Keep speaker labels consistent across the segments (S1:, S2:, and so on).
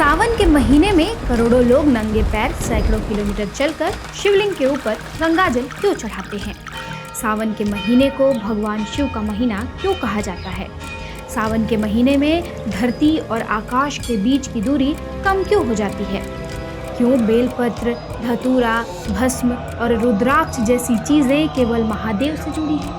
S1: सावन के महीने में करोड़ों लोग नंगे पैर सैकड़ों किलोमीटर चलकर शिवलिंग के ऊपर गंगाजल क्यों चढ़ाते हैं? सावन के महीने को भगवान शिव का महीना क्यों कहा जाता है? सावन के महीने में धरती और आकाश के बीच की दूरी कम क्यों हो जाती है? क्यों बेलपत्र, धतूरा, भस्म और रुद्राक्ष जैसी चीजें केवल महादेव से जुड़ी हैं?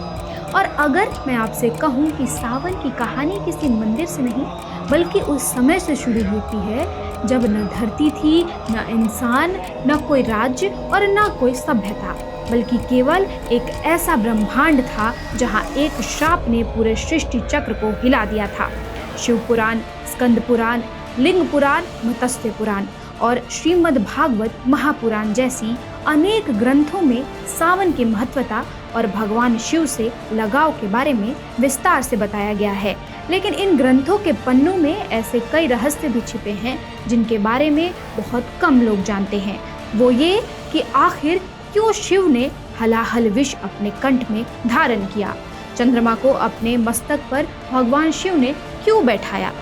S1: और अगर मैं आपसे कहूँ कि सावन की कहानी किसी मंदिर से नहीं बल्कि उस समय से शुरू होती है जब न धरती थी, न इंसान, न कोई राज्य और न कोई सभ्यता, बल्कि केवल एक ऐसा ब्रह्मांड था जहाँ एक श्राप ने पूरे सृष्टि चक्र को हिला दिया था। शिव पुराण, स्कंद पुराण, लिंग पुराण, मत्स्य पुराण और श्रीमद् भागवत महापुराण जैसी अनेक ग्रंथों में सावन की महत्वता और भगवान शिव से लगाव के बारे में विस्तार से बताया गया है। लेकिन इन ग्रंथों के पन्नों में ऐसे कई रहस्य भी छिपे हैं जिनके बारे में बहुत कम लोग जानते हैं। वो ये कि आखिर क्यों शिव ने हलाहल विष अपने कंठ में धारण किया, चंद्रमा को अपने मस्तक पर भगवान शिव ने क्यों बैठाया,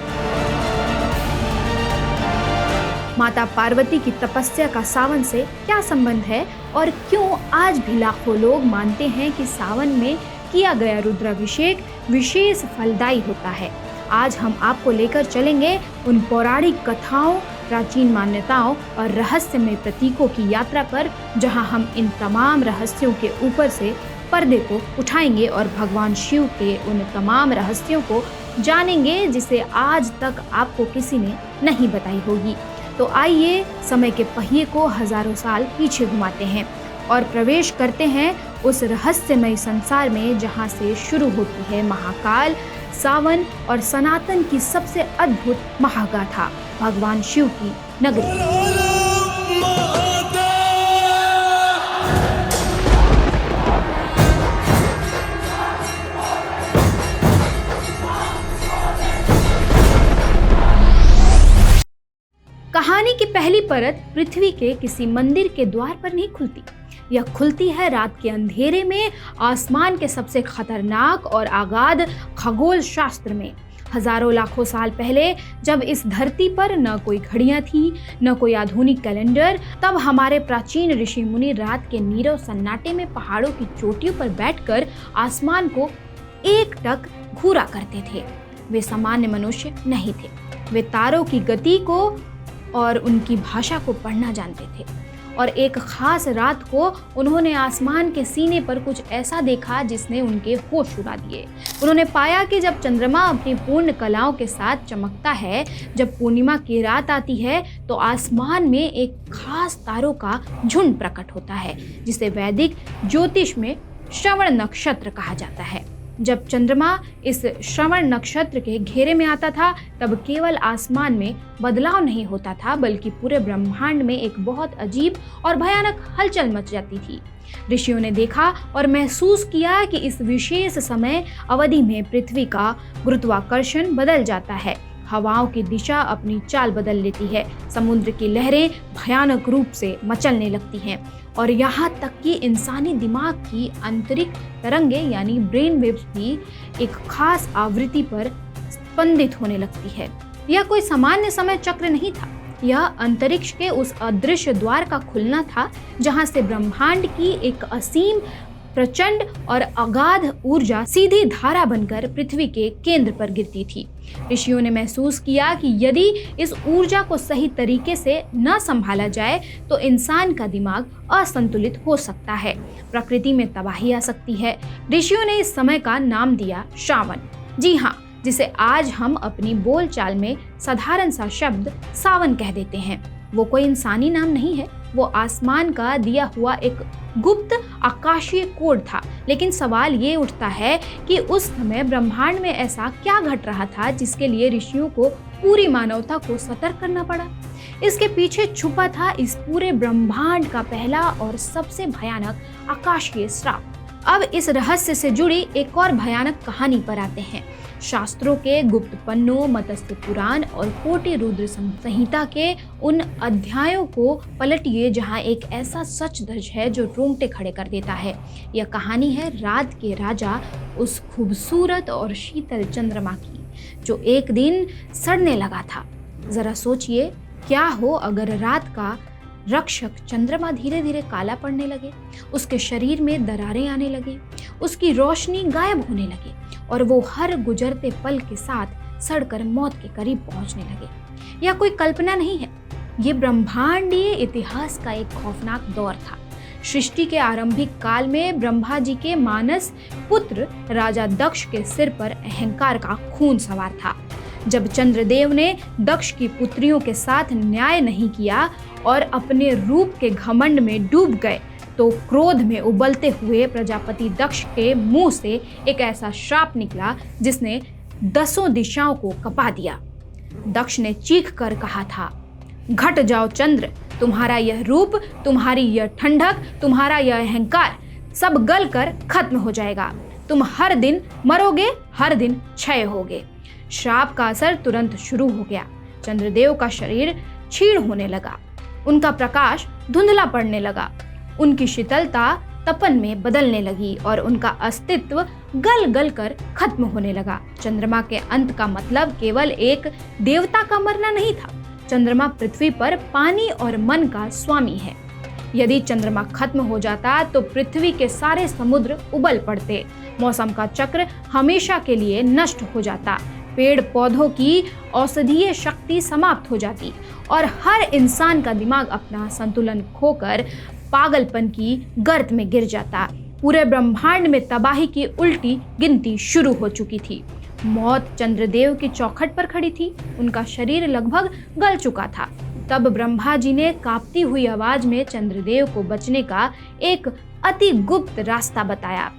S1: माता पार्वती की तपस्या का सावन से क्या संबंध है और क्यों आज भी लाखों लोग मानते हैं कि सावन में किया गया रुद्राभिषेक विशेष फलदायी होता है। आज हम आपको लेकर चलेंगे उन पौराणिक कथाओं, प्राचीन मान्यताओं और रहस्यमय प्रतीकों की यात्रा पर, जहां हम इन तमाम रहस्यों के ऊपर से पर्दे को उठाएंगे और भगवान शिव के उन तमाम रहस्यों को जानेंगे जिसे आज तक आपको किसी ने नहीं बताई होगी। तो आइए समय के पहिए को हजारों साल पीछे घुमाते हैं और प्रवेश करते हैं उस रहस्यमय संसार में जहां से शुरू होती है महाकाल, सावन और सनातन की सबसे अद्भुत महागाथा, भगवान शिव की नगरी। कहानी की पहली परत पृथ्वी के किसी मंदिर के द्वार पर नहीं खुलती। यह खुलती है रात के अंधेरे में, आसमान के सबसे खतरनाक और आगाध खगोल शास्त्र में। हजारों लाखों साल पहले जब इस धरती पर न कोई घड़ियां थी, न कोई आधुनिक कैलेंडर, तब हमारे प्राचीन ऋषि मुनि रात के नीरव सन्नाटे में पहाड़ों की चोटियों पर बैठकर आसमान को एकटक घूरा करते थे। वे सामान्य मनुष्य नहीं थे। वे तारों की गति को और उनकी भाषा को पढ़ना जानते थे। और एक खास रात को उन्होंने आसमान के सीने पर कुछ ऐसा देखा जिसने उनके होश उड़ा दिए। उन्होंने पाया कि जब चंद्रमा अपनी पूर्ण कलाओं के साथ चमकता है, जब पूर्णिमा की रात आती है, तो आसमान में एक खास तारों का झुंड प्रकट होता है जिसे वैदिक ज्योतिष में श्रवण नक्षत्र कहा जाता है। जब चंद्रमा इस श्रवण नक्षत्र के घेरे में आता था तब केवल आसमान में बदलाव नहीं होता था बल्कि पूरे ब्रह्मांड में एक बहुत अजीब और भयानक हलचल मच जाती थी। ऋषियों ने देखा और महसूस किया कि इस विशेष समय अवधि में पृथ्वी का गुरुत्वाकर्षण बदल जाता है, हवाओं की दिशा अपनी चाल बदल लेती है, समुद्र की लहरें भयानक रूप से मचलने लगती हैं और यहाँ तक कि इंसानी दिमाग की आंतरिक तरंगें यानी ब्रेन वेव्स भी एक खास आवृत्ति पर स्पंदित होने लगती है। यह कोई सामान्य समय चक्र नहीं था, यह अंतरिक्ष के उस अदृश्य द्वार का खुलना था जहाँ से ब्रह्मांड की एक असीम, प्रचंड और अगाध ऊर्जा सीधी धारा बनकर पृथ्वी के केंद्र पर गिरती थी। ऋषियों ने महसूस किया कि यदि इस ऊर्जा को सही तरीके से न संभाला जाए तो इंसान का दिमाग असंतुलित हो सकता है, प्रकृति में तबाही आ सकती है। ऋषियों ने इस समय का नाम दिया श्रावण। जी हाँ, जिसे आज हम अपनी बोलचाल में साधारण सा शब्द सावन कह देते हैं। वो कोई इंसानी नाम नहीं है, वो आसमान का दिया हुआ एक गुप्त आकाशीय कोड था। लेकिन सवाल ये उठता है कि उस समय ब्रह्मांड में ऐसा क्या घट रहा था जिसके लिए ऋषियों को पूरी मानवता को सतर्क करना पड़ा। इसके पीछे छुपा था इस पूरे ब्रह्मांड का पहला और सबसे भयानक आकाशीय श्राप। अब इस रहस्य से जुड़ी एक और भयानक कहानी पर आते हैं। शास्त्रों के गुप्त पन्नों, मत्स्य पुराण और कोटि रुद्र संहिता के उन अध्यायों को पलटिए जहां एक ऐसा सच दर्ज है जो रोंगटे खड़े कर देता है। यह कहानी है रात के राजा उस खूबसूरत और शीतल चंद्रमा की जो एक दिन सड़ने लगा था। जरा सोचिए, क्या हो अगर रात का रक्षक चंद्रमा धीरे धीरे काला पड़ने लगे, उसके शरीर में दरारें आने लगी, उसकी रोशनी गायब होने लगी और वो हर गुजरते पल के साथ सड़कर मौत के करीब पहुंचने लगे। यह कोई कल्पना नहीं है, ये ब्रह्मांडीय इतिहास का एक खौफनाक दौर था। सृष्टि के आरंभिक काल में ब्रह्मा जी के मानस पुत्र राजा दक्ष के सिर पर अहंकार का खून सवार था। जब चंद्रदेव ने दक्ष की पुत्रियों के साथ न्याय नहीं किया और अपने रूप के घमंड में डूब गए, तो क्रोध में उबलते हुए प्रजापति दक्ष के मुंह से एक ऐसा श्राप निकला जिसने 10 दिशाओं को कपा दिया। दक्ष ने चीख कर कहा था, घट जाओ चंद्र, तुम्हारा यह रूप, तुम्हारी यह ठंडक, तुम्हारा यह अहंकार सब गल कर खत्म हो जाएगा। तुम हर दिन मरोगे, हर दिन क्षय होगे। श्राप का असर तुरंत शुरू हो गया। चंद्रदेव का शरीर क्षीण होने लगा, उनका प्रकाश धुंधला पड़ने लगा, उनकी शीतलता तपन में बदलने लगी और उनका अस्तित्व गल गल कर खत्म होने लगा। चंद्रमा के अंत का मतलब केवल एक देवता का मरना नहीं था। चंद्रमा पृथ्वी पर पानी और मन का स्वामी है। यदि चंद्रमा खत्म हो जाता तो पृथ्वी के सारे समुद्र उबल पड़ते, मौसम का चक्र हमेशा के लिए नष्ट हो जाता, पेड़ पौधों की औषधीय शक्ति समाप्त हो जाती और हर इंसान का दिमाग अपना संतुलन खोकर पागलपन की गर्त में गिर जाता। पूरे ब्रह्मांड में तबाही की उल्टी गिनती शुरू हो चुकी थी। मौत चंद्रदेव की चौखट पर खड़ी थी, उनका शरीर लगभग गल चुका था। तब ब्रह्मा जी ने कांपती हुई आवाज में चंद्रदेव को बचने का एक अति गुप्त रास्ता बताया,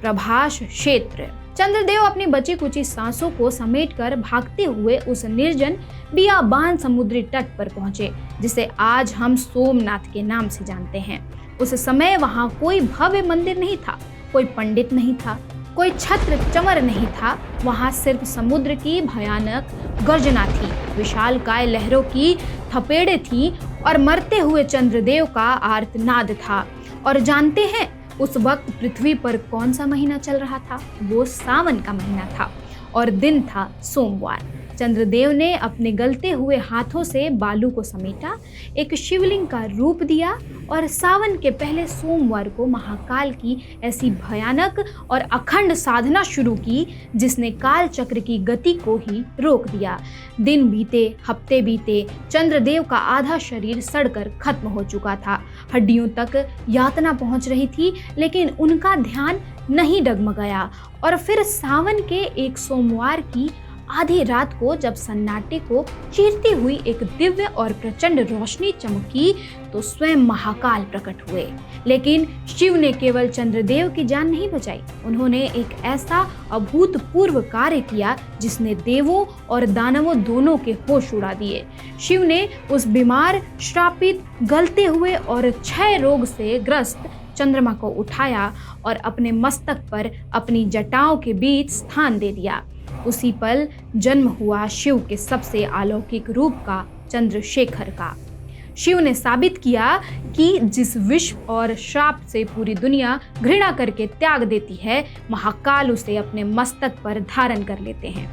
S1: प्रभास क्षेत्र। चंद्रदेव अपनी बची कुची सांसों को समेटकर भागते हुए उस निर्जन बियाबान समुद्री तट पर पहुंचे, जिसे आज हम सोमनाथ के नाम से जानते हैं। उस समय वहां कोई भव्य मंदिर नहीं था, कोई पंडित नहीं था, कोई छत्र चमर नहीं था। वहां सिर्फ समुद्र की भयानक गर्जना थी, विशालकाय लहरों की थपेड़े थी और मरते हुए चंद्रदेव का आर्तनाद था। और जानते हैं उस वक्त पृथ्वी पर कौन सा महीना चल रहा था? वो सावन का महीना था और दिन था सोमवार। चंद्रदेव ने अपने गलते हुए हाथों से बालू को समेटा, एक शिवलिंग का रूप दिया और सावन के पहले सोमवार को महाकाल की ऐसी भयानक और अखंड साधना शुरू की जिसने काल चक्र की गति को ही रोक दिया। दिन बीते, हफ्ते बीते, चंद्रदेव का आधा शरीर सड़कर खत्म हो चुका था, हड्डियों तक यातना पहुंच रही थी, लेकिन उनका ध्यान नहीं डगमगाया। और फिर सावन के एक सोमवार की आधी रात को जब सन्नाटे को चीरती हुई एक दिव्य और प्रचंड रोशनी चमकी तो स्वयं महाकाल प्रकट हुए। लेकिन शिव ने केवल चंद्रदेव की जान नहीं बचाई, उन्होंने एक ऐसा अभूतपूर्व कार्य किया जिसने देवों और दानवों दोनों के होश उड़ा दिए। शिव ने उस बीमार, श्रापित, गलते हुए और क्षय रोग से ग्रस्त चंद्रमा को उठाया और अपने मस्तक पर अपनी जटाओं के बीच स्थान दे दिया। उसी पल जन्म हुआ शिव के सबसे अलौकिक रूप का, चंद्रशेखर का। शिव ने साबित किया कि जिस विष और श्राप से पूरी दुनिया घृणा करके त्याग देती है, महाकाल उसे अपने मस्तक पर धारण कर लेते हैं।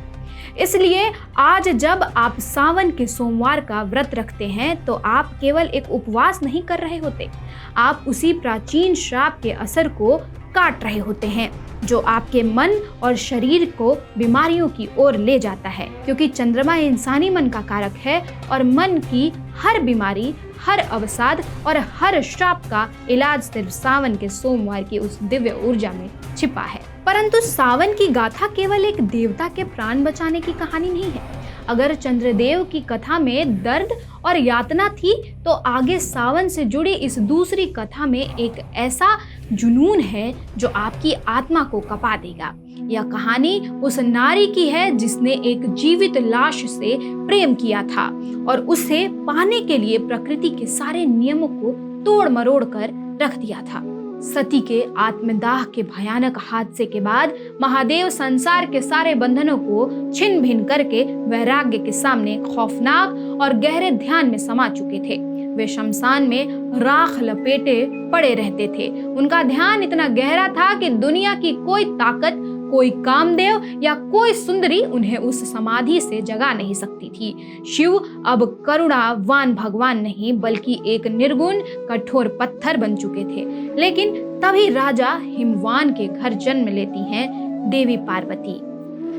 S1: इसलिए आज जब आप सावन के सोमवार का व्रत रखते हैं तो आप केवल एक उपवास नहीं कर रहे होते, आप उसी प्राचीन श्राप के असर को काट रहे होते हैं जो आपके मन और शरीर को बीमारियों की ओर ले जाता है, क्योंकि चंद्रमा इंसानी मन का कारक है और मन की हर बीमारी, हर अवसाद और हर श्राप का इलाज सिर्फ सावन के सोमवार की उस दिव्य ऊर्जा में छिपा है। परंतु सावन की गाथा केवल एक देवता के प्राण बचाने की कहानी नहीं है। अगर चंद्रदेव की कथा में दर्द और यातना थी तो आगे सावन से जुड़ी इस दूसरी कथा में एक ऐसा जुनून है जो आपकी आत्मा को कपा देगा। यह कहानी उस नारी की है जिसने एक जीवित लाश से प्रेम किया था और उसे पाने के लिए प्रकृति के सारे नियमों को तोड़ मरोड़ कर रख दिया था। सती के आत्मदाह के भयानक हादसे के बाद महादेव संसार के सारे बंधनों को छिन्न भिन्न करके वैराग्य के सामने खौफनाक और गहरे ध्यान में समा चुके थे। वे शमशान में राख लपेटे पड़े रहते थे। उनका ध्यान इतना गहरा था कि दुनिया की कोई ताकत, कोई कामदेव या कोई सुंदरी उन्हें उस समाधि से जगा नहीं सकती थी। शिव अब करुणावान भगवान नहीं बल्कि एक निर्गुण कठोर पत्थर बन चुके थे। लेकिन तभी राजा हिमवान के घर जन्म लेती हैं देवी पार्वती।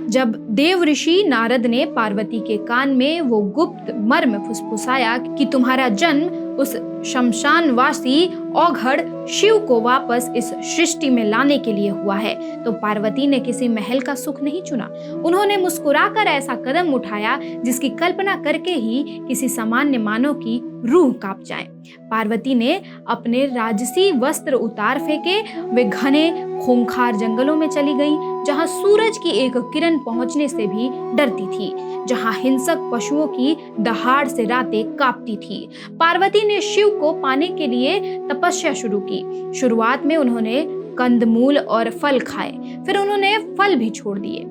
S1: जब देव ऋषि नारद ने पार्वती के कान में वो गुप्त मर्म फुसफुसाया कि तुम्हारा जन्म उस शमशानवासी औघड़ शिव को वापस इस सृष्टि में लाने के लिए हुआ है, तो पार्वती ने किसी महल का सुख नहीं चुना। उन्होंने मुस्कुराकर ऐसा कदम उठाया जिसकी कल्पना करके ही किसी सामान्य मानव की रूह कांप जाए। पार्वती ने अपने राजसी वस्त्र उतार फेंके, वे घने खूंखार जंगलों में चली गईं, जहां सूरज की एक किरण पहुंचने से भी डरती थी, जहां हिंसक पशुओं की दहाड़ से रातें कांपती थी। पार्वती ने शिव को पाने के लिए तपस्या शुरू की। शुरुआत में उन्होंने कंदमूल और फल खाए, फिर उन्होंने फल भी छोड़ दिए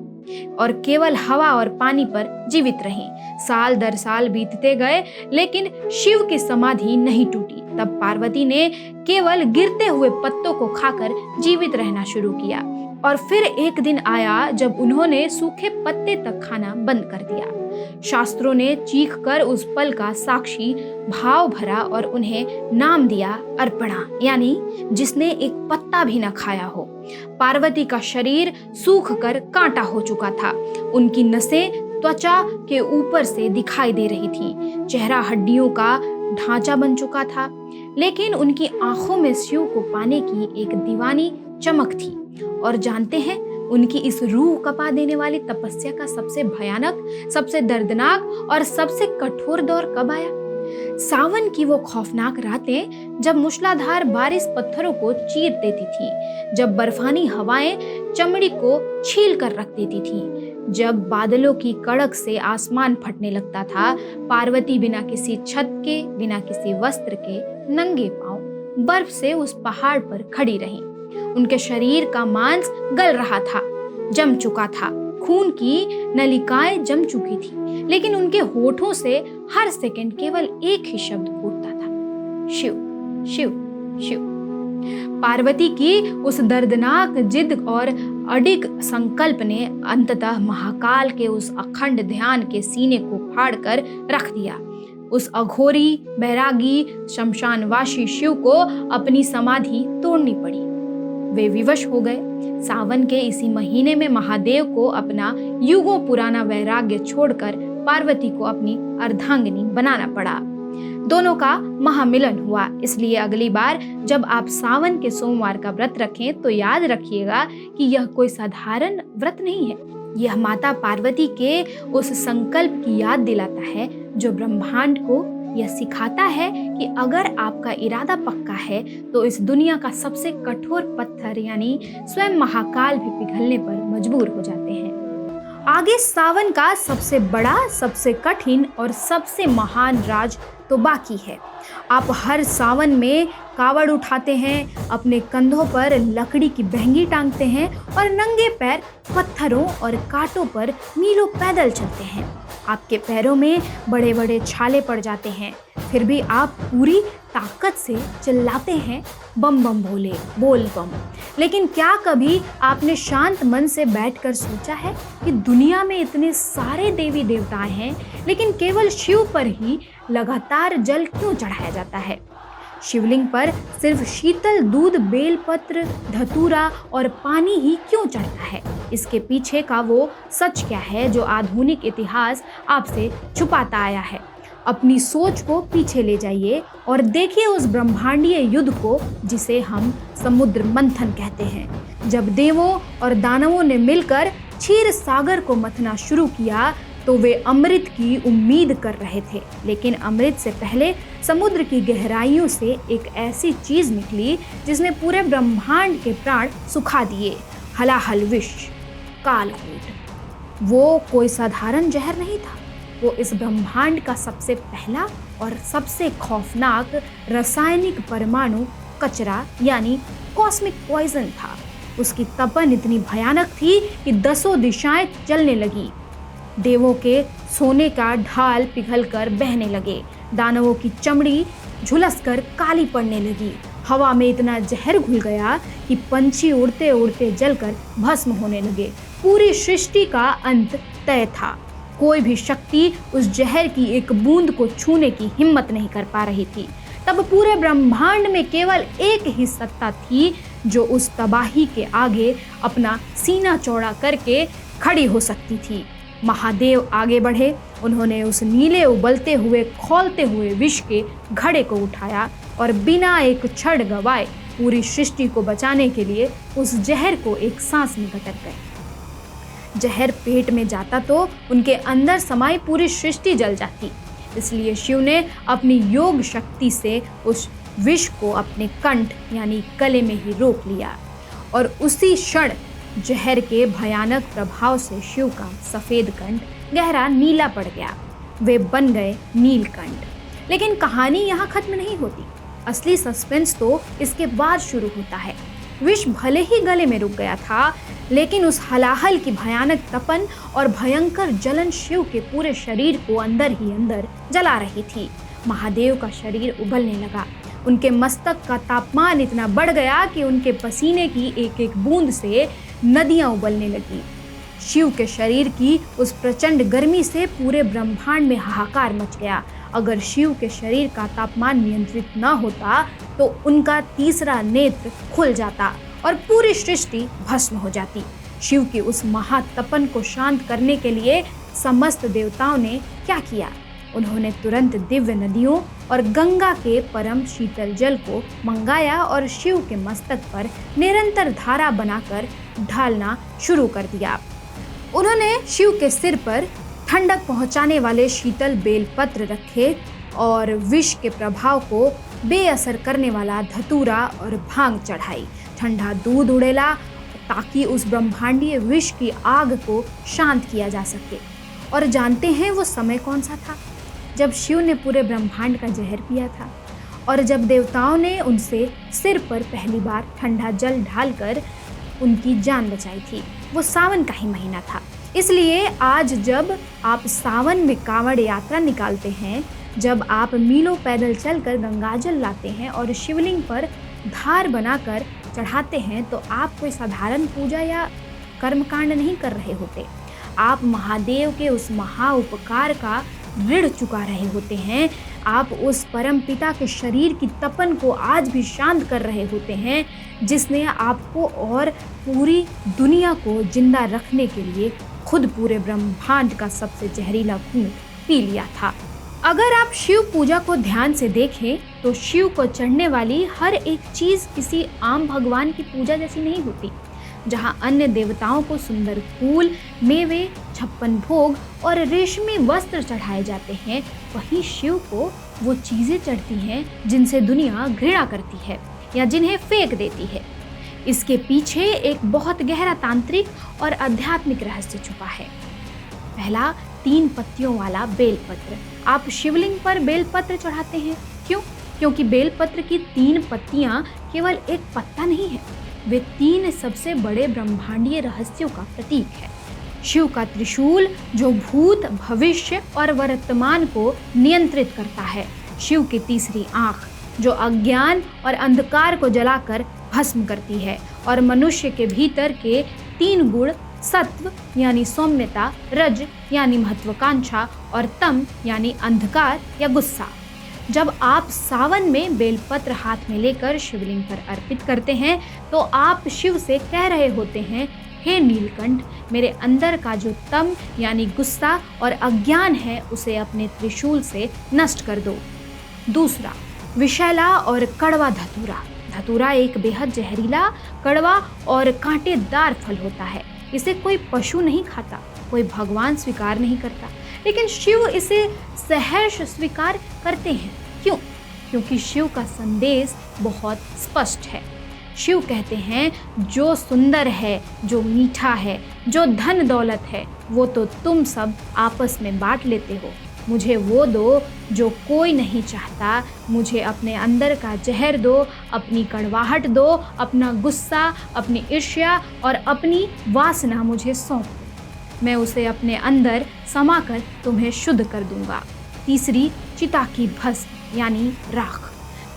S1: और केवल हवा और पानी पर जीवित रहीं। साल दर साल बीतते गए लेकिन शिव की समाधि नहीं टूटी। तब पार्वती ने केवल गिरते हुए पत्तों को खाकर जीवित रहना शुरू किया और फिर एक दिन आया जब उन्होंने सूखे पत्ते तक खाना बंद कर दिया। शास्त्रों ने चीख कर उस पल का साक्षी भाव भरा और उन्हें नाम दिया अर्पणा, यानी जिसने एक पत्ता भी न खाया हो। पार्वती का शरीर सूख कर कांटा हो चुका था। उनकी नसें त्वचा के ऊपर से दिखाई दे रही थी। चेहरा हड्डियों का ढांचा बन चुका था, लेकिन उनकी आंखों में शिव को पाने की एक दीवानी चमक थी। और जानते हैं, उनकी इस रूह कपा देने वाली तपस्या का सबसे भयानक, सबसे दर्दनाक और सबसे कठोर दौर कब आया? सावन की वो खौफनाक रातें जब मूसलाधार बारिश पत्थरों को चीर देती थी, जब बर्फानी हवाएं चमड़ी को छील कर रख देती थी, जब बादलों की कड़क से आसमान फटने लगता था। पार्वती बिना किसी छत के, बिना किसी वस्त्र के, नंगे पांव बर्फ से उस पहाड़ पर खड़ी रहीं। उनके शरीर का मांस गल रहा था, जम चुका था, खून की नलिकाएं जम चुकी थी, लेकिन उनके होठों से हर सेकंड केवल एक ही शब्द फूटता था, शिव शिव शिव। पार्वती की उस दर्दनाक जिद और अडिग संकल्प ने अंततः महाकाल के उस अखंड ध्यान के सीने को फाड़कर रख दिया। उस अघोरी बैरागी शमशानवासी शिव को अपनी समाधि तोड़नी पड़ी। वे विवश हो गए। सावन के इसी महीने में महादेव को अपना युगों पुराना वैराग्य छोड़कर पार्वती को अपनी अर्धांगिनी बनाना पड़ा। दोनों का महामिलन हुआ। इसलिए अगली बार जब आप सावन के सोमवार का व्रत रखें तो याद रखिएगा कि यह कोई साधारण व्रत नहीं है। यह माता पार्वती के उस संकल्प की याद दिलाता है जो ब्रह्मांड को यह सिखाता है कि अगर आपका इरादा पक्का है तो इस दुनिया का सबसे कठोर पत्थर यानी स्वयं महाकाल भी पिघलने पर मजबूर हो जाते हैं। आगे सावन का सबसे बड़ा, सबसे कठिन और सबसे महान राज तो बाकी है। आप हर सावन में कावड़ उठाते हैं, अपने कंधों पर लकड़ी की बहंगी टांगते हैं और नंगे पैर पत्थरों और कांटों पर मीलों पैदल चलते हैं। आपके पैरों में बड़े बड़े छाले पड़ जाते हैं, फिर भी आप पूरी ताकत से चिल्लाते हैं बम बम भोले बोल बम। लेकिन क्या कभी आपने शांत मन से बैठकर सोचा है कि दुनिया में इतने सारे देवी देवताएं हैं, लेकिन केवल शिव पर ही लगातार जल क्यों चढ़ाया जाता है? शिवलिंग पर सिर्फ शीतल दूध, बेलपत्र, धतूरा और पानी ही क्यों चढ़ता है? इसके पीछे का वो सच क्या है जो आधुनिक इतिहास आपसे छुपाता आया है? अपनी सोच को पीछे ले जाइए और देखिए उस ब्रह्मांडीय युद्ध को जिसे हम समुद्र मंथन कहते हैं। जब देवों और दानवों ने मिलकर क्षीर सागर को मथना शुरू किया तो वे अमृत की उम्मीद कर रहे थे, लेकिन अमृत से पहले समुद्र की गहराइयों से एक ऐसी चीज निकली जिसने पूरे ब्रह्मांड के प्राण सुखा दिए। हलाहल विष, कालकूट। वो कोई साधारण जहर नहीं था, वो इस ब्रह्मांड का सबसे पहला और सबसे खौफनाक रासायनिक परमाणु कचरा यानी कॉस्मिक पॉइजन था। उसकी तपन इतनी भयानक थी कि 10 दिशाएं चलने लगी। देवों के सोने का ढाल पिघलकर बहने लगे, दानवों की चमड़ी झुलसकर काली पड़ने लगी हवा में इतना जहर घुल गया कि पंछी उड़ते उड़ते जलकर भस्म होने लगे। पूरी सृष्टि का अंत तय था। कोई भी शक्ति उस जहर की एक बूंद को छूने की हिम्मत नहीं कर पा रही थी। तब पूरे ब्रह्मांड में केवल एक ही सत्ता थी जो उस तबाही के आगे अपना सीना चौड़ा करके खड़ी हो सकती थी। महादेव आगे बढ़े। उन्होंने उस नीले उबलते हुए खौलते हुए विष के घड़े को उठाया और बिना एक क्षण गवाए पूरी सृष्टि को बचाने के लिए उस जहर को एक सांस में गटर गए। जहर पेट में जाता तो उनके अंदर समाई पूरी सृष्टि जल जाती। इसलिए शिव ने अपनी योग शक्ति से उस विष को अपने कंठ यानी गले में ही रोक लिया और उसी क्षण जहर के भयानक प्रभाव से शिव का सफेद कंठ गहरा नीला पड़ गया। वे बन गए नीलकंठ। लेकिन कहानी यहाँ खत्म नहीं होती। असली सस्पेंस तो इसके बाद शुरू होता है। विष भले ही गले में रुक गया था, लेकिन उस हलाहल की भयानक तपन और भयंकर जलन शिव के पूरे शरीर को अंदर ही अंदर जला रही थी। महादेव का शरीर उबलने लगा। उनके मस्तक का तापमान इतना बढ़ गया कि उनके पसीने की एक एक बूंद से नदियां उबलने लगी। शिव के शरीर की उस प्रचंड गर्मी से पूरे ब्रह्मांड में हाहाकार मच गया। अगर शिव के शरीर का तापमान नियंत्रित न होता तो उनका तीसरा नेत्र खुल जाता और पूरी सृष्टि भस्म हो जाती। शिव की उस महातपन को शांत करने के लिए समस्त देवताओं ने क्या किया? उन्होंने तुरंत दिव्य नदियों और गंगा के परम शीतल जल को मंगाया और शिव के मस्तक पर निरंतर धारा बनाकर ढालना शुरू कर दिया। उन्होंने शिव के सिर पर ठंडक पहुंचाने वाले शीतल बेलपत्र रखे और विष के प्रभाव को बेअसर करने वाला धतूरा और भांग चढ़ाई। ठंडा दूध उड़ेला ताकि उस ब्रह्मांडीय विष की आग को शांत किया जा सके। और जानते हैं वो समय कौन सा था? जब शिव ने पूरे ब्रह्मांड का जहर पिया था और जब देवताओं ने उनसे सिर पर पहली बार ठंडा जल ढालकर उनकी जान बचाई थी। वो सावन का ही महीना था। इसलिए आज जब आप सावन में कांवड़ यात्रा निकालते हैं, जब आप मीलों पैदल चलकर गंगाजल लाते हैं और शिवलिंग पर धार बनाकर चढ़ाते हैं, तो आप कोई साधारण पूजा या कर्मकांड नहीं कर रहे होते। आप महादेव के उस महा उपकार का ऋण चुका रहे होते हैं। आप उस परम पिता के शरीर की तपन को आज भी शांत कर रहे होते हैं, जिसने आपको और पूरी दुनिया को जिंदा रखने के लिए खुद पूरे ब्रह्मांड का सबसे जहरीला खून पी लिया था। अगर आप शिव पूजा को ध्यान से देखें तो शिव को चढ़ने वाली हर एक चीज किसी आम भगवान की पूजा जैसी नहीं होती। जहाँ अन्य देवताओं को सुंदर फूल, मेवे, 56 भोग और रेशमी वस्त्र चढ़ाए जाते हैं, वहीं शिव को वो चीजें चढ़ती हैं जिनसे दुनिया घृणा करती है या जिन्हें फेंक देती है। इसके पीछे एक बहुत गहरा तांत्रिक और आध्यात्मिक रहस्य छुपा है। पहला, 3 पत्तियों वाला बेलपत्र। आप शिवलिंग पर बेलपत्र चढ़ाते हैं क्यों? क्योंकि बेलपत्र की 3 पत्तियां केवल एक पत्ता नहीं है, वे 3 सबसे बड़े ब्रह्मांडीय रहस्यों का प्रतीक है। शिव का त्रिशूल जो भूत, भविष्य और वर्तमान को नियंत्रित करता है। शिव की तीसरी आंख जो अज्ञान और अंधकार को जलाकर भस्म करती है। और मनुष्य के भीतर के 3 गुण, सत्व यानी सौम्यता, रज यानी महत्वाकांक्षा और तम यानी अंधकार या गुस्सा। जब आप सावन में बेलपत्र हाथ में लेकर शिवलिंग पर अर्पित करते हैं तो आप शिव से कह रहे होते हैं, हे नीलकंठ, मेरे अंदर का जो तम यानी गुस्सा और अज्ञान है उसे अपने त्रिशूल से नष्ट कर दो। दूसरा, विषैला और कड़वा धतूरा। धतूरा एक बेहद जहरीला, कड़वा और कांटेदार फल होता है। इसे कोई पशु नहीं खाता, कोई भगवान स्वीकार नहीं करता, लेकिन शिव इसे सहर्ष स्वीकार करते हैं। क्यों? क्योंकि शिव का संदेश बहुत स्पष्ट है। शिव कहते हैं, जो सुंदर है, जो मीठा है, जो धन दौलत है, वो तो तुम सब आपस में बांट लेते हो। मुझे वो दो जो कोई नहीं चाहता। मुझे अपने अंदर का जहर दो, अपनी कड़वाहट दो, अपना गुस्सा, अपनी ईर्ष्या और अपनी वासना मुझे सौंप दो। मैं उसे अपने अंदर समाकर तुम्हें शुद्ध कर दूंगा। तीसरी, चिता की भस्म यानी राख।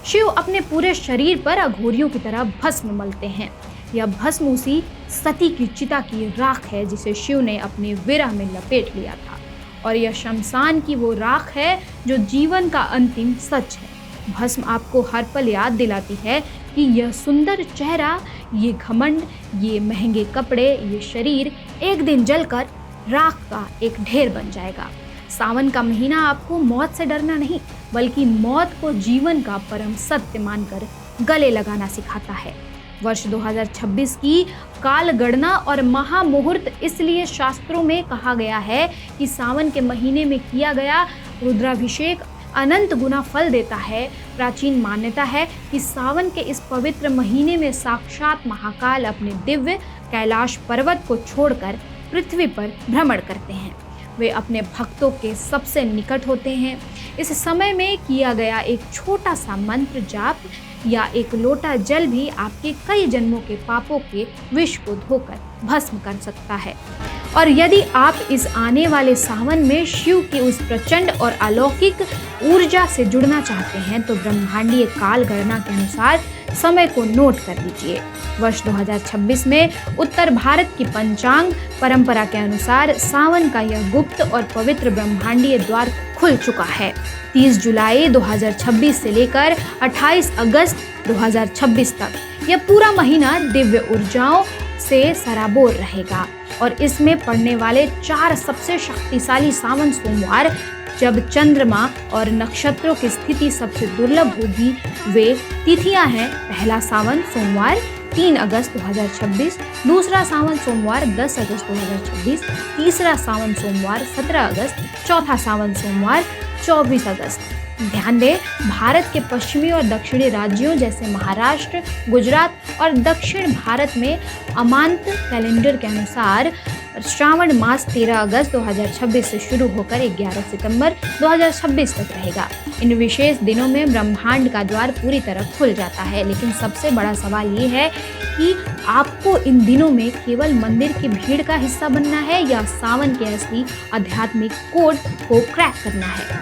S1: शिव अपने पूरे शरीर पर अघोरियों की तरह भस्म मलते हैं। यह भस्म उसी सती की चिता की राख है जिसे शिव ने अपने विरह में लपेट लिया था, और यह शमशान की वो राख है जो जीवन का अंतिम सच है। भस्म आपको हर पल याद दिलाती है कि यह सुंदर चेहरा, ये घमंड, ये महंगे कपड़े, ये शरीर एक दिन जलकर राख का एक ढेर बन जाएगा। सावन का महीना आपको मौत से डरना नहीं, बल्कि मौत को जीवन का परम सत्य मानकर गले लगाना सिखाता है। वर्ष 2026 की काल गणना और महामुहूर्त इसलिए शास्त्रों में कहा गया है कि सावन के महीने में किया गया रुद्राभिषेक अनंत गुना फल देता है। प्राचीन मान्यता है कि सावन के इस पवित्र महीने में साक्षात महाकाल अपने दिव्य कैलाश पर्वत को छोड़कर पृथ्वी पर भ्रमण करते हैं। वे अपने भक्तों के सबसे निकट होते हैं। इस समय में किया गया एक छोटा सा मंत्र जाप या एक लोटा जल भी आपके कई जन्मों के पापों के विष को धोकर भस्म कर सकता है। और यदि आप इस आने वाले सावन में शिव की उस प्रचंड और अलौकिक ऊर्जा से जुड़ना चाहते हैं तो ब्रह्मांडीय काल गणना के अनुसार समय को नोट कर लीजिए। वर्ष 2026 में उत्तर भारत की पंचांग परंपरा के अनुसार सावन का यह गुप्त और पवित्र ब्रह्मांडीय द्वार खुल चुका है। 30 जुलाई 2026 से लेकर 28 अगस्त 2026 तक यह पूरा महीना दिव्य ऊर्जाओं से सराबोर रहेगा, और इसमें पड़ने वाले 4 सबसे शक्तिशाली सावन सोमवार, जब चंद्रमा और नक्षत्रों की स्थिति सबसे दुर्लभ होगी, वे तिथियां हैं: पहला सावन सोमवार 3 अगस्त 2026, दूसरा सावन सोमवार 10 अगस्त 2026, तीसरा सावन सोमवार 17 अगस्त, चौथा सावन सोमवार 24 अगस्त। ध्यान दें, भारत के पश्चिमी और दक्षिणी राज्यों जैसे महाराष्ट्र, गुजरात और दक्षिण भारत में अमांत कैलेंडर के अनुसार श्रावण मास 13 अगस्त 2026 से शुरू होकर 11 सितंबर 2026 तक रहेगा। इन विशेष दिनों में ब्रह्मांड का द्वार पूरी तरह खुल जाता है, लेकिन सबसे बड़ा सवाल ये है कि आपको इन दिनों में केवल मंदिर की भीड़ का हिस्सा बनना है या सावन के असली आध्यात्मिक कोड को क्रैक करना है।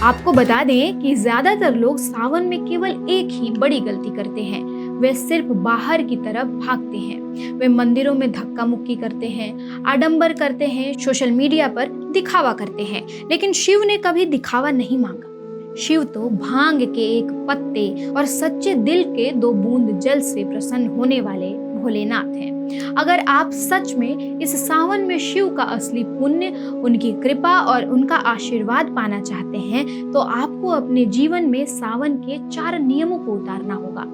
S1: आपको बता दें कि ज्यादातर लोग सावन में केवल एक ही बड़ी गलती करते हैं, वे सिर्फ बाहर की तरफ भागते हैं। वे मंदिरों में धक्का मुक्की करते हैं, आडंबर करते हैं, सोशल मीडिया पर दिखावा करते हैं। लेकिन शिव ने कभी दिखावा नहीं मांगा। शिव तो भांग के एक पत्ते और सच्चे दिल के 2 बूंद जल से प्रसन्न होने वाले भोलेनाथ हैं। अगर आप सच में इस सावन में शिव का असली पुण्य, उनकी कृपा और उनका आशीर्वाद पाना चाहते हैं तो आपको अपने जीवन में सावन के 4 नियमों को उतारना होगा।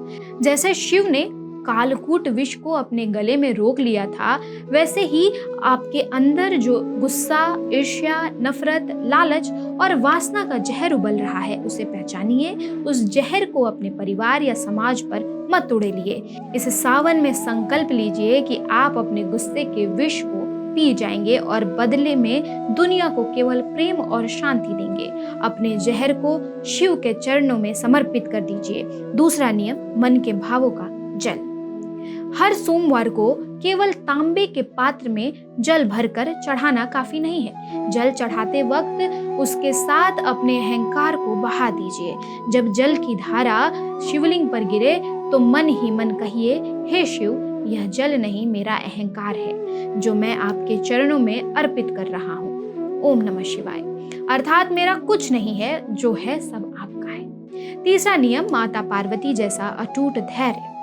S1: जैसे शिव ने कालकूट विष को अपने गले में रोक लिया था, वैसे ही आपके अंदर जो गुस्सा, ईर्ष्या, नफरत, लालच और वासना का जहर उबल रहा है, उसे पहचानिए। उस जहर को अपने परिवार या समाज पर मत उड़ेलिए। इस सावन में संकल्प लीजिए कि आप अपने गुस्से के विष को पी जाएंगे और बदले में दुनिया को केवल प्रेम और शांति देंगे। अपने जहर को शिव के चरणों में समर्पित कर दीजिए। दूसरा नियम, मन के भावों का जल। हर सोमवार को केवल तांबे के पात्र में जल भरकर चढ़ाना काफी नहीं है। जल चढ़ाते वक्त उसके साथ अपने अहंकार को बहा दीजिए। जब जल की धारा शिवलिंग पर गिरे तो मन ही मन कहिए, हे शिव, यह जल नहीं, मेरा अहंकार है जो मैं आपके चरणों में अर्पित कर रहा हूँ। ओम नमः शिवाय। अर्थात मेरा कुछ नहीं है, जो है सब आपका है। तीसरा नियम, माता पार्वती जैसा अटूट धैर्य।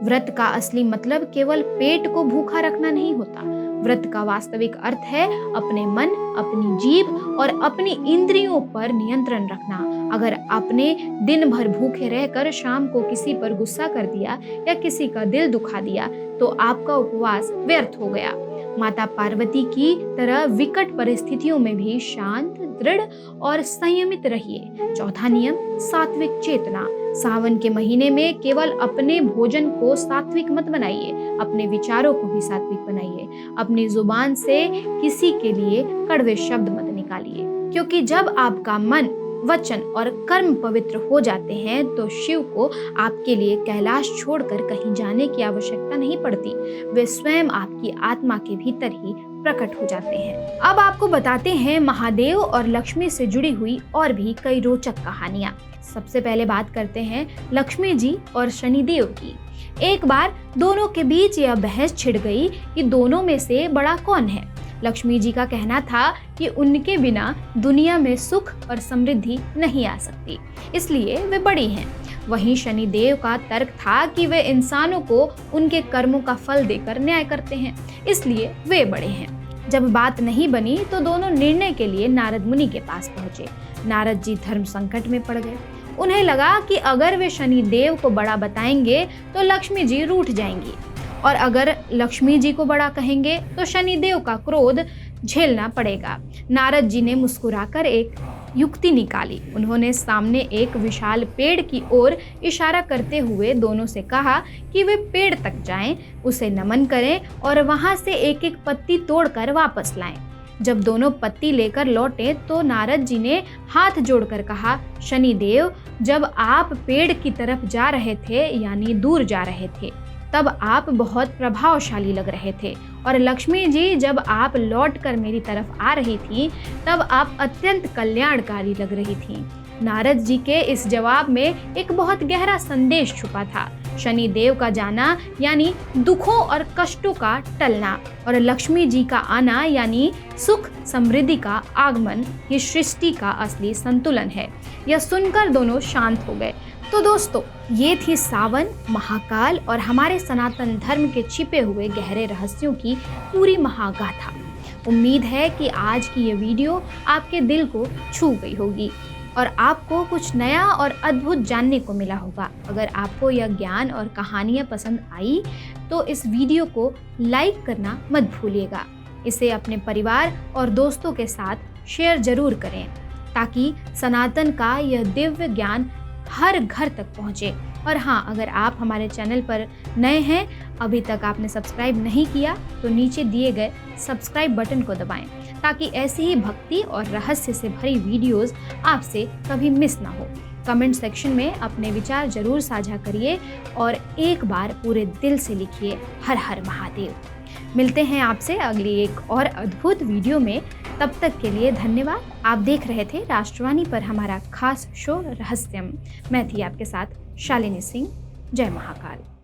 S1: व्रत का असली मतलब केवल पेट को भूखा रखना नहीं होता। व्रत का वास्तविक अर्थ है अपने मन, अपनी जीभ और अपनी इंद्रियों पर नियंत्रण रखना। अगर आपने दिन भर भूखे रहकर शाम को किसी पर गुस्सा कर दिया या किसी का दिल दुखा दिया तो आपका उपवास व्यर्थ हो गया। माता पार्वती की तरह विकट परिस्थितियों में भी शांत, दृढ़ और संयमित रहिए। चौथा नियम, सात्विक चेतना। सावन के महीने में केवल अपने भोजन को सात्विक मत बनाइए, अपने विचारों को भी सात्विक बनाइए। अपनी जुबान से किसी के लिए कड़वे शब्द मत निकालिए, क्योंकि जब आपका मन, वचन और कर्म पवित्र हो जाते हैं तो शिव को आपके लिए कैलाश छोड़कर कहीं जाने की आवश्यकता नहीं पड़ती। वे स्वयं आपकी आत्मा के भीतर ही प्रकट हो जाते हैं। अब आपको बताते हैं महादेव और लक्ष्मी से जुड़ी हुई और भी कई रोचक कहानियां। सबसे पहले बात करते हैं लक्ष्मी जी और शनिदेव की। एक बार दोनों के बीच यह बहस छिड़ गई कि दोनों में से बड़ा कौन है। लक्ष्मी जी का कहना था कि उनके बिना दुनिया में सुख और समृद्धि नहीं आ सकती, इसलिए वे बड़ी हैं। वहीं शनिदेव का तर्क था कि वे इंसानों को उनके कर्मों का फल देकर न्याय करते हैं, इसलिए वे बड़े हैं। जब बात नहीं बनी तो दोनों निर्णय के लिए नारद मुनि के पास पहुंचे। नारद जी धर्म संकट में पड़ गए। उन्हें लगा कि अगर वे शनिदेव को बड़ा बताएंगे तो लक्ष्मी जी रूठ जाएंगी, और अगर लक्ष्मी जी को बड़ा कहेंगे तो शनिदेव का क्रोध झेलना पड़ेगा। नारद जी ने मुस्कुराकर एक युक्ति निकाली। उन्होंने सामने एक विशाल पेड़ की ओर इशारा करते हुए दोनों से कहा कि वे पेड़ तक जाएं, उसे नमन करें और वहां से एक एक पत्ती तोड़कर वापस लाएं। जब दोनों पत्ती लेकर लौटे तो नारद जी ने हाथ जोड़कर कहा, शनिदेव, जब आप पेड़ की तरफ जा रहे थे, यानी दूर जा रहे थे, तब आप बहुत प्रभावशाली लग रहे थे, और लक्ष्मी जी, जब आप लौटकर मेरी तरफ आ रही थी तब आप अत्यंत कल्याणकारी लग रही थीं। नारद जी के इस जवाब में एक बहुत गहरा संदेश छुपा था। शनिदेव का जाना यानी दुखों और कष्टों का टलना, और लक्ष्मी जी का आना यानी सुख समृद्धि का आगमन ही सृष्टि का असली संतुलन है। यह सुनकर दोनों शांत हो गए। तो दोस्तों, ये थी सावन, महाकाल और हमारे सनातन धर्म के छिपे हुए गहरे रहस्यों की पूरी महागाथा। उम्मीद है कि आज की ये वीडियो आपके दिल को छू गई होगी और आपको कुछ नया और अद्भुत जानने को मिला होगा। अगर आपको यह ज्ञान और कहानियाँ पसंद आई तो इस वीडियो को लाइक करना मत भूलिएगा। इसे अपने परिवार और दोस्तों के साथ शेयर जरूर करें ताकि सनातन का यह दिव्य ज्ञान हर घर तक पहुँचे। और हाँ, अगर आप हमारे चैनल पर नए हैं, अभी तक आपने सब्सक्राइब नहीं किया, तो नीचे दिए गए सब्सक्राइब बटन को दबाएं ताकि ऐसी ही भक्ति और रहस्य से भरी वीडियोस आपसे कभी मिस ना हो। कमेंट सेक्शन में अपने विचार जरूर साझा करिए और एक बार पूरे दिल से लिखिए हर हर महादेव। मिलते हैं आपसे अगली एक और अद्भुत वीडियो में। तब तक के लिए धन्यवाद। आप देख रहे थे राष्ट्रवाणी पर हमारा खास शो रहस्यम। मैं थी आपके साथ शालिनी सिंह। जय महाकाल।